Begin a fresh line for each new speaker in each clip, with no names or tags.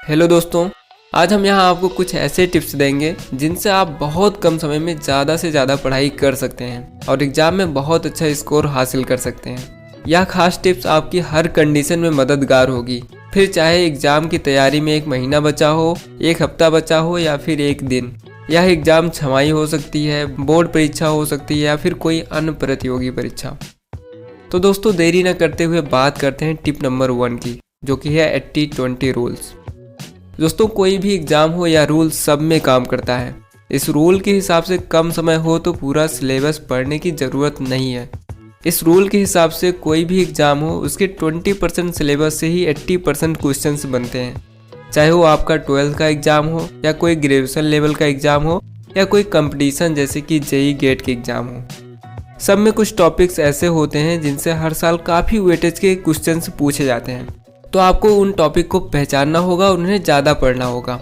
Hello दोस्तों, आज हम यहाँ आपको कुछ ऐसे टिप्स देंगे जिनसे आप बहुत कम समय में ज़्यादा से ज़्यादा पढ़ाई कर सकते हैं और एग्ज़ाम में बहुत अच्छा स्कोर हासिल कर सकते हैं। यह खास टिप्स आपकी हर कंडीशन में मददगार होगी, फिर चाहे एग्ज़ाम की तैयारी में 1 महीना बचा हो, 1 हफ्ता बचा हो या फिर 1 दिन। यह एग्ज़ाम छमाही हो सकती है, बोर्ड परीक्षा हो सकती है या फिर कोई अन्य प्रतियोगी परीक्षा। तो दोस्तों देरी न करते हुए बात करते हैं टिप नंबर 1 की, जो कि है 80-20 रूल्स। दोस्तों कोई भी एग्ज़ाम हो या रूल सब में काम करता है। इस रूल के हिसाब से कम समय हो तो पूरा सिलेबस पढ़ने की ज़रूरत नहीं है। इस रूल के हिसाब से कोई भी एग्ज़ाम हो उसके 20% सिलेबस से ही 80% क्वेश्चंस बनते हैं। चाहे वो आपका 12th का एग्ज़ाम हो या कोई ग्रेजुएशन लेवल का एग्ज़ाम हो या कोई कंपटीशन जैसे कि जेईई गेट के एग्ज़ाम हो। सब में कुछ टॉपिक्स ऐसे होते हैं जिनसे हर साल काफ़ी वेटेज के क्वेश्चंस पूछे जाते हैं, तो आपको उन टॉपिक को पहचानना होगा और उन्हें ज़्यादा पढ़ना होगा।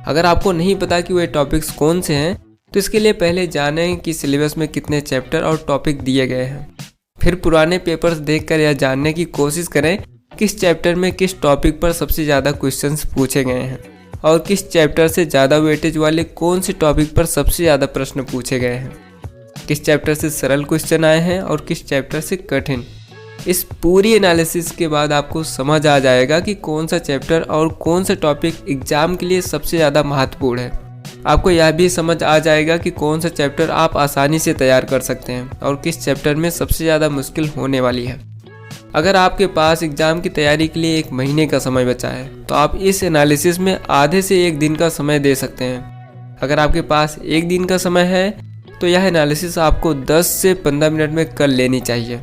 अगर आपको नहीं पता कि वे टॉपिक्स कौन से हैं तो इसके लिए पहले जानें कि सिलेबस में कितने चैप्टर और टॉपिक दिए गए हैं। फिर पुराने पेपर्स देखकर यह जानने की कोशिश करें किस चैप्टर में किस टॉपिक पर सबसे ज़्यादा क्वेश्चंस पूछे गए हैं और किस चैप्टर से ज़्यादा वेटेज वाले कौन से टॉपिक पर सबसे ज़्यादा प्रश्न पूछे गए हैं, किस चैप्टर से सरल क्वेश्चन आए हैं और किस चैप्टर से कठिन। इस पूरी एनालिसिस के बाद आपको समझ आ जाएगा कि कौन सा चैप्टर और कौन सा टॉपिक एग्ज़ाम के लिए सबसे ज़्यादा महत्वपूर्ण है। आपको यह भी समझ आ जाएगा कि कौन सा चैप्टर आप आसानी से तैयार कर सकते हैं और किस चैप्टर में सबसे ज़्यादा मुश्किल होने वाली है। अगर आपके पास एग्ज़ाम की तैयारी के लिए 1 महीने का समय बचा है तो आप इस एनालिसिस में आधे से 1 दिन का समय दे सकते हैं। अगर आपके पास 1 दिन का समय है तो यह एनालिसिस आपको 10 से 15 मिनट में कर लेनी चाहिए।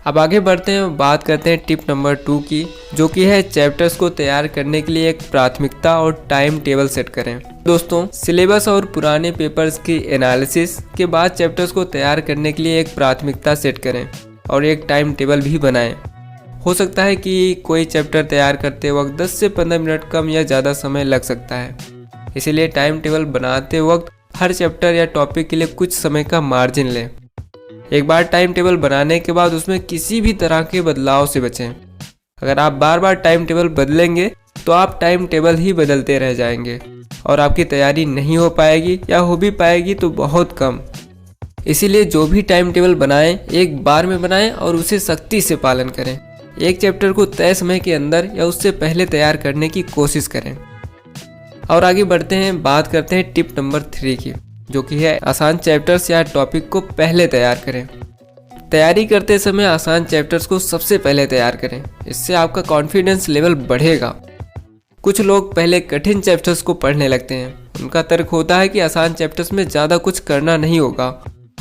अब आगे बढ़ते हैं, बात करते हैं टिप नंबर 2 की, जो कि है चैप्टर्स को तैयार करने के लिए एक प्राथमिकता और टाइम टेबल सेट करें। दोस्तों सिलेबस और पुराने पेपर्स की एनालिसिस के बाद चैप्टर्स को तैयार करने के लिए एक प्राथमिकता सेट करें और एक टाइम टेबल भी बनाएं। हो सकता है कि कोई चैप्टर तैयार करते वक्त 10 से 15 मिनट कम या ज़्यादा समय लग सकता है, इसीलिए टाइम टेबल बनाते वक्त हर चैप्टर या टॉपिक के लिए कुछ समय का मार्जिन लें। एक बार टाइम टेबल बनाने के बाद उसमें किसी भी तरह के बदलाव से बचें। अगर आप बार बार टाइम टेबल बदलेंगे तो आप टाइम टेबल ही बदलते रह जाएंगे और आपकी तैयारी नहीं हो पाएगी या हो भी पाएगी तो बहुत कम। इसीलिए जो भी टाइम टेबल बनाएं एक बार में बनाएं और उसे सख्ती से पालन करें। एक चैप्टर को तय समय के अंदर या उससे पहले तैयार करने की कोशिश करें। और आगे बढ़ते हैं, बात करते हैं टिप नंबर 3 की, जो कि है आसान चैप्टर्स या टॉपिक को पहले तैयार करें। तैयारी करते समय आसान चैप्टर्स को सबसे पहले तैयार करें, इससे आपका कॉन्फिडेंस लेवल बढ़ेगा। कुछ लोग पहले कठिन चैप्टर्स को पढ़ने लगते हैं। उनका तर्क होता है कि आसान चैप्टर्स में ज़्यादा कुछ करना नहीं होगा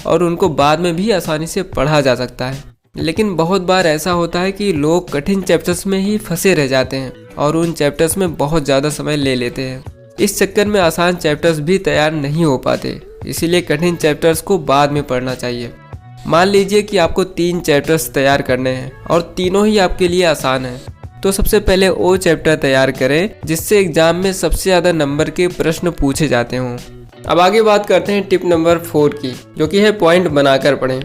और उनको बाद में भी आसानी से पढ़ा जा सकता है। लेकिन बहुत बार ऐसा होता है कि लोग कठिन चैप्टर्स में ही फंसे रह जाते हैं और उन चैप्टर्स में बहुत ज़्यादा समय ले लेते हैं। इस चक्कर में आसान चैप्टर्स भी तैयार नहीं हो पाते, इसीलिए कठिन चैप्टर्स को बाद में पढ़ना चाहिए। मान लीजिए कि आपको 3 चैप्टर्स तैयार करने हैं और तीनों ही आपके लिए आसान हैं, तो सबसे पहले वो चैप्टर तैयार करें जिससे एग्जाम में सबसे ज़्यादा नंबर के प्रश्न पूछे जाते हों। अब आगे बात करते हैं टिप नंबर 4 की, जो कि है पॉइंट बनाकर पढ़ें।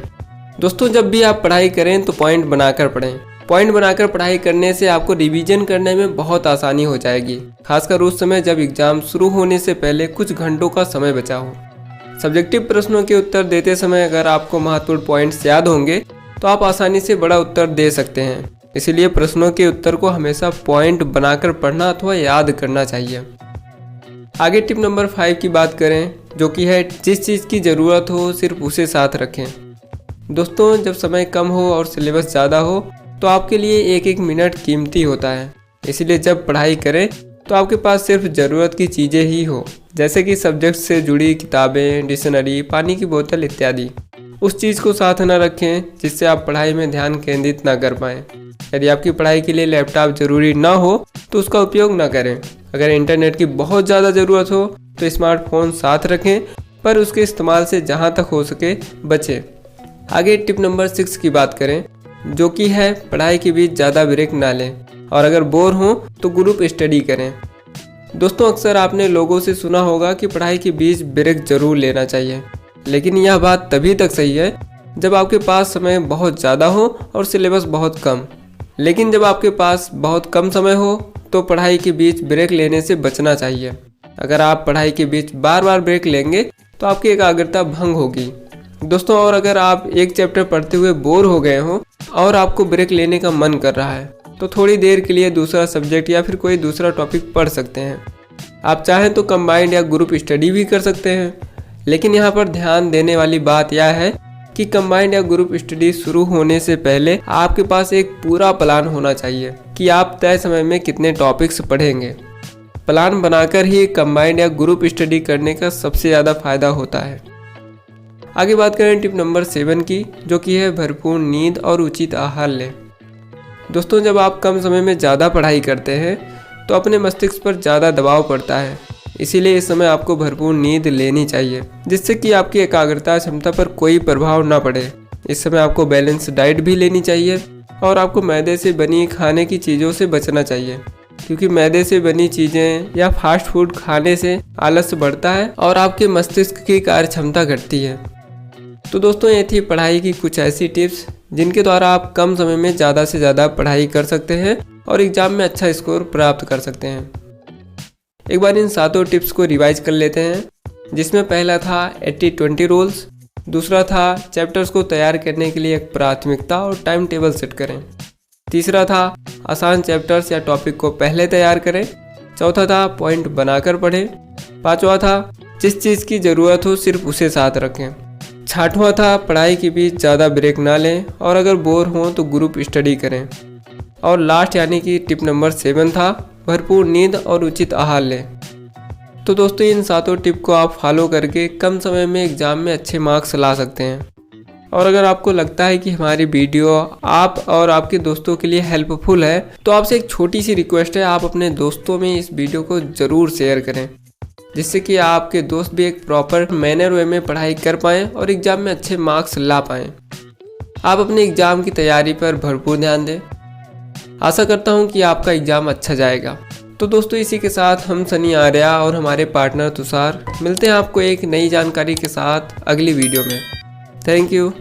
दोस्तों जब भी आप पढ़ाई करें तो पॉइंट बनाकर पढ़ें। पॉइंट बनाकर पढ़ाई करने से आपको रिवीजन करने में बहुत आसानी हो जाएगी, खासकर उस समय जब एग्जाम शुरू होने से पहले कुछ घंटों का समय बचा हो। सब्जेक्टिव प्रश्नों के उत्तर देते समय अगर आपको महत्वपूर्ण पॉइंट्स याद होंगे तो आप आसानी से बड़ा उत्तर दे सकते हैं। इसीलिए प्रश्नों के उत्तर को हमेशा पॉइंट बनाकर पढ़ना अथवा याद करना चाहिए। आगे टिप नंबर 5 की बात करें, जो कि है जिस चीज़ की ज़रूरत हो सिर्फ उसे साथ रखें। दोस्तों जब समय कम हो और सिलेबस ज़्यादा हो तो आपके लिए एक एक मिनट कीमती होता है, इसीलिए जब पढ़ाई करें तो आपके पास सिर्फ ज़रूरत की चीज़ें ही हो, जैसे कि सब्जेक्ट से जुड़ी किताबें, डिक्शनरी, पानी की बोतल इत्यादि। उस चीज़ को साथ न रखें जिससे आप पढ़ाई में ध्यान केंद्रित ना कर पाएँ। यदि आपकी पढ़ाई के लिए लैपटॉप ज़रूरी ना हो तो उसका उपयोग ना करें। अगर इंटरनेट की बहुत ज़्यादा ज़रूरत हो तो स्मार्टफोन साथ रखें, पर उसके इस्तेमाल से जहाँ तक हो सके बचें। आगे टिप नंबर 6 की बात करें, जो कि है पढ़ाई के बीच ज़्यादा ब्रेक ना लें और अगर बोर हो तो ग्रुप स्टडी करें। दोस्तों अक्सर आपने लोगों से सुना होगा कि पढ़ाई के बीच ब्रेक जरूर लेना चाहिए, लेकिन यह बात तभी तक सही है जब आपके पास समय बहुत ज़्यादा हो और सिलेबस बहुत कम। लेकिन जब आपके पास बहुत कम समय हो तो पढ़ाई के बीच ब्रेक लेने से बचना चाहिए। अगर आप पढ़ाई के बीच बार बार ब्रेक लेंगे तो आपकी एकाग्रता भंग होगी। दोस्तों, और अगर आप एक चैप्टर पढ़ते हुए बोर हो गए हो और आपको ब्रेक लेने का मन कर रहा है तो थोड़ी देर के लिए दूसरा सब्जेक्ट या फिर कोई दूसरा टॉपिक पढ़ सकते हैं। आप चाहें तो कंबाइंड या ग्रुप स्टडी भी कर सकते हैं, लेकिन यहाँ पर ध्यान देने वाली बात यह है कि कंबाइंड या ग्रुप स्टडी शुरू होने से पहले आपके पास एक पूरा प्लान होना चाहिए कि आप तय समय में कितने टॉपिक्स पढ़ेंगे। प्लान बनाकर ही कंबाइंड या ग्रुप स्टडी करने का सबसे ज़्यादा फायदा होता है। आगे बात करें टिप नंबर 7 की, जो कि है भरपूर नींद और उचित आहार लें। दोस्तों, जब आप कम समय में ज़्यादा पढ़ाई करते हैं तो अपने मस्तिष्क पर ज़्यादा दबाव पड़ता है, इसीलिए इस समय आपको भरपूर नींद लेनी चाहिए जिससे कि आपकी एकाग्रता क्षमता पर कोई प्रभाव ना पड़े। इस समय आपको बैलेंस डाइट भी लेनी चाहिए और आपको मैदे से बनी खाने की चीज़ों से बचना चाहिए, क्योंकि मैदे से बनी चीज़ें या फास्ट फूड खाने से आलस्य बढ़ता है और आपके मस्तिष्क की कार्य क्षमता घटती है। तो दोस्तों, ये थी पढ़ाई की कुछ ऐसी टिप्स जिनके द्वारा आप कम समय में ज़्यादा से ज़्यादा पढ़ाई कर सकते हैं और एग्ज़ाम में अच्छा स्कोर प्राप्त कर सकते हैं। एक बार इन 7 टिप्स को रिवाइज कर लेते हैं, जिसमें पहला था 80-20 रूल्स, दूसरा था चैप्टर्स को तैयार करने के लिए एक प्राथमिकता और टाइम टेबल सेट करें, तीसरा था आसान चैप्टर्स या टॉपिक को पहले तैयार करें, चौथा था पॉइंट बनाकर पढ़ें, पांचवा था जिस चीज़ की ज़रूरत हो सिर्फ उसे साथ रखें, छठवां था पढ़ाई के बीच ज़्यादा ब्रेक ना लें और अगर बोर हों तो ग्रुप स्टडी करें, और लास्ट यानी कि टिप नंबर 7 था भरपूर नींद और उचित आहार लें। तो दोस्तों, इन 7 टिप को आप फॉलो करके कम समय में एग्ज़ाम में अच्छे मार्क्स ला सकते हैं। और अगर आपको लगता है कि हमारी वीडियो आप और आपके दोस्तों के लिए हेल्पफुल है तो आपसे एक छोटी सी रिक्वेस्ट है, आप अपने दोस्तों में इस वीडियो को ज़रूर शेयर करें, जिससे कि आपके दोस्त भी एक प्रॉपर मैनर वे में पढ़ाई कर पाएँ और एग्ज़ाम में अच्छे मार्क्स ला पाएँ। आप अपने एग्ज़ाम की तैयारी पर भरपूर ध्यान दें। आशा करता हूं कि आपका एग्ज़ाम अच्छा जाएगा। तो दोस्तों, इसी के साथ हम सनी आर्या और हमारे पार्टनर तुषार मिलते हैं आपको एक नई जानकारी के साथ अगली वीडियो में। Thank you.